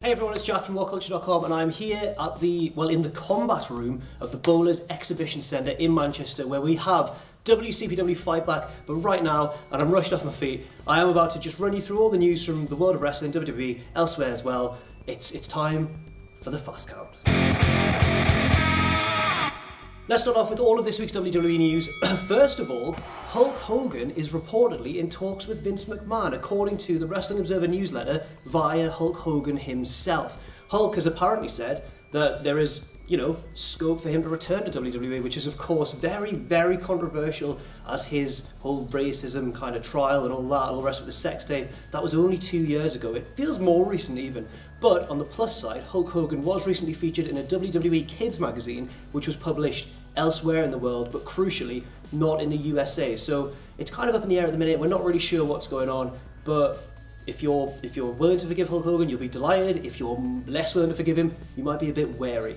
Hey everyone, it's Jack from WhatCulture.com and I'm here at in the combat room of the Bowlers Exhibition Centre in Manchester, where we have WCPW Fight Back. But right now, and I'm rushed off my feet, I am about to just run you through all the news from the world of wrestling, WWE, elsewhere as well. It's time for the fast count. Let's start off with all of this week's WWE news. First of all, Hulk Hogan is reportedly in talks with Vince McMahon, according to the Wrestling Observer newsletter, via Hulk Hogan himself. Hulk has apparently said that there is, scope for him to return to WWE, which is of course very, very controversial, as his whole racism kind of trial and all that, all the rest of the sex tape, that was only 2 years ago. It feels more recent even. But on the plus side, Hulk Hogan was recently featured in a WWE Kids magazine, which was published elsewhere in the world, but crucially not in the USA. So it's kind of up in the air at the minute. We're not really sure what's going on, but if you're willing to forgive Hulk Hogan, you'll be delighted. If you're less willing to forgive him, you might be a bit wary.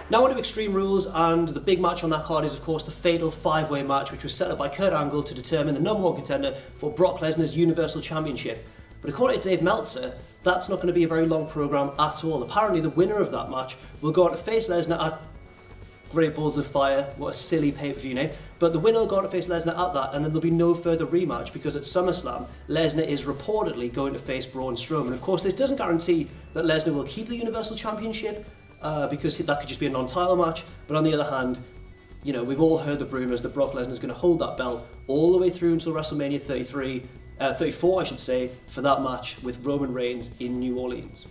Now on to Extreme Rules, and the big match on that card is of course the fatal 5-way match, which was set up by Kurt Angle to determine the #1 contender for Brock Lesnar's Universal Championship. But according to Dave Meltzer, that's not going to be a very long program at all. Apparently the winner of that match will go on to face Lesnar at Great Balls of Fire, what a silly pay-per-view name, but the winner will go on to face Lesnar at that, and then there'll be no further rematch, because at SummerSlam, Lesnar is reportedly going to face Braun Strowman. Of course, this doesn't guarantee that Lesnar will keep the Universal Championship, because that could just be a non-title match, but on the other hand, we've all heard the rumours that Brock Lesnar's going to hold that belt all the way through until WrestleMania 34, I should say, for that match with Roman Reigns in New Orleans.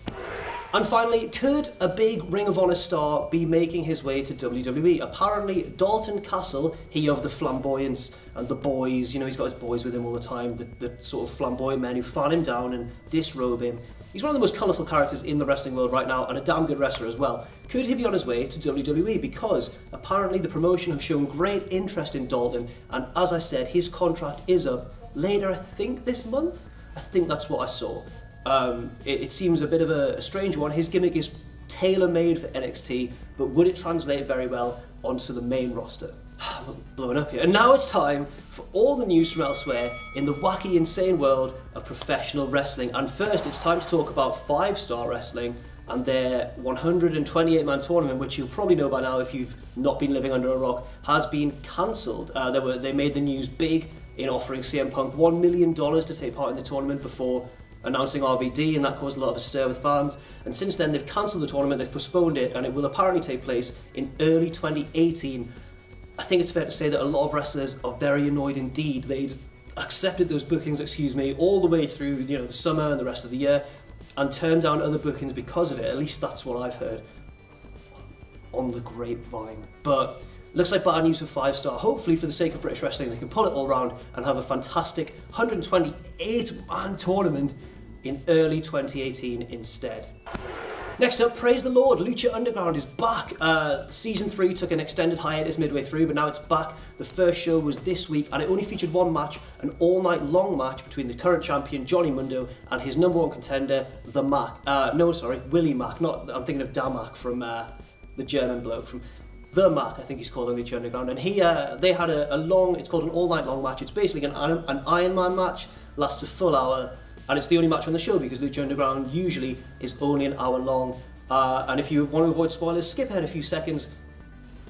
And finally, could a big Ring of Honor star be making his way to WWE? Apparently, Dalton Castle, he of the flamboyance and the boys, he's got his boys with him all the time, the sort of flamboyant men who fan him down and disrobe him. He's one of the most colourful characters in the wrestling world right now, and a damn good wrestler as well. Could he be on his way to WWE? Because apparently the promotion have shown great interest in Dalton, and as I said, his contract is up later, I think this month? I think that's what I saw. It seems a bit of a strange one. His gimmick is tailor-made for NXT, but would it translate very well onto the main roster? I'm blowing up here. And now it's time for all the news from elsewhere in the wacky, insane world of professional wrestling. And first, it's time to talk about 5-Star Wrestling and their 128-man tournament, which you'll probably know by now if you've not been living under a rock, has been cancelled. They made the news big in offering CM Punk $1 million to take part in the tournament before announcing RVD, and that caused a lot of a stir with fans. And since then, they've cancelled the tournament, they've postponed it, and it will apparently take place in early 2018. I think it's fair to say that a lot of wrestlers are very annoyed indeed. They'd accepted those bookings, all the way through the summer and the rest of the year, and turned down other bookings because of it. At least that's what I've heard on the grapevine. But looks like bad news for 5-Star. Hopefully, for the sake of British wrestling, they can pull it all round and have a fantastic 128-man tournament in early 2018 instead. Next up, praise the Lord, Lucha Underground is back. Season 3 took an extended hiatus midway through, but now it's back. The first show was this week, and it only featured one match, an all-night-long match between the current champion, Johnny Mundo, and his #1 contender, the Mac. Willie Mac. I'm thinking of Damak from the German bloke from The Mac, I think he's called on Lucha Underground, and they had it's called an all-night-long match. It's basically an Iron Man match, lasts a full hour, and it's the only match on the show because Lucha Underground usually is only an hour long. And if you want to avoid spoilers, skip ahead a few seconds.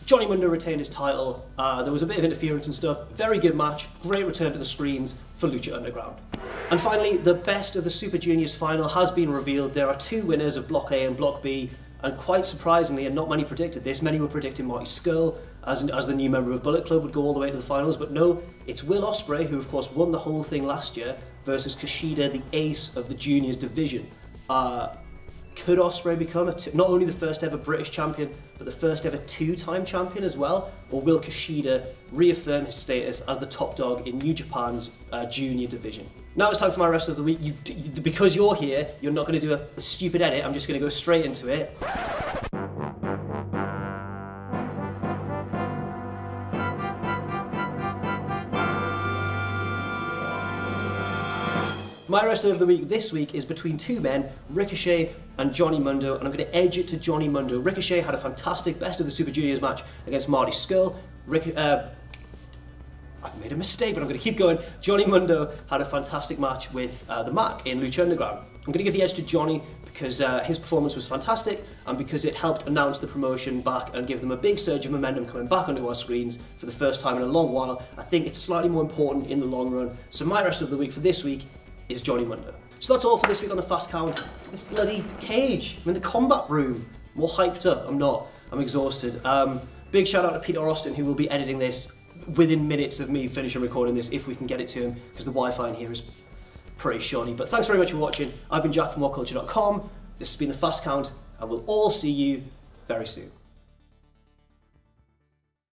Johnny Mundo retained his title. There was a bit of interference and stuff. Very good match. Great return to the screens for Lucha Underground. And finally, the best of the Super Juniors final has been revealed. There are 2 winners of Block A and Block B. And quite surprisingly, and not many predicted this, many were predicting Marty Scurll as the new member of Bullet Club would go all the way to the finals, but no, it's Will Ospreay, who of course won the whole thing last year, versus Kushida, the ace of the juniors division. Could Ospreay become not only the first ever British champion, but the first ever 2-time champion as well? Or will Kushida reaffirm his status as the top dog in New Japan's junior division? Now it's time for my rest of the week. Because you're here, you're not going to do a stupid edit. I'm just going to go straight into it. My rest of the week this week is between 2 men, Ricochet and Johnny Mundo, and I'm going to edge it to Johnny Mundo. Ricochet had a fantastic best of the Super Juniors match against Marty Scurll. I've made a mistake, but I'm going to keep going. Johnny Mundo had a fantastic match with the Mac in Lucha Underground. I'm going to give the edge to Johnny because his performance was fantastic and because it helped announce the promotion back and give them a big surge of momentum coming back onto our screens for the first time in a long while. I think it's slightly more important in the long run. So my rest of the week for this week is Johnny Mundo. So that's all for this week on the Fast Count. This bloody cage. I'm in the combat room. I'm all hyped up. I'm not. I'm exhausted. Big shout out to Peter Austin, who will be editing this within minutes of me finishing recording this, if we can get it to him, because the Wi-Fi in here is pretty shoddy. But thanks very much for watching. I've been Jack from WhatCulture.com. This has been the Fast Count, and we'll all see you very soon.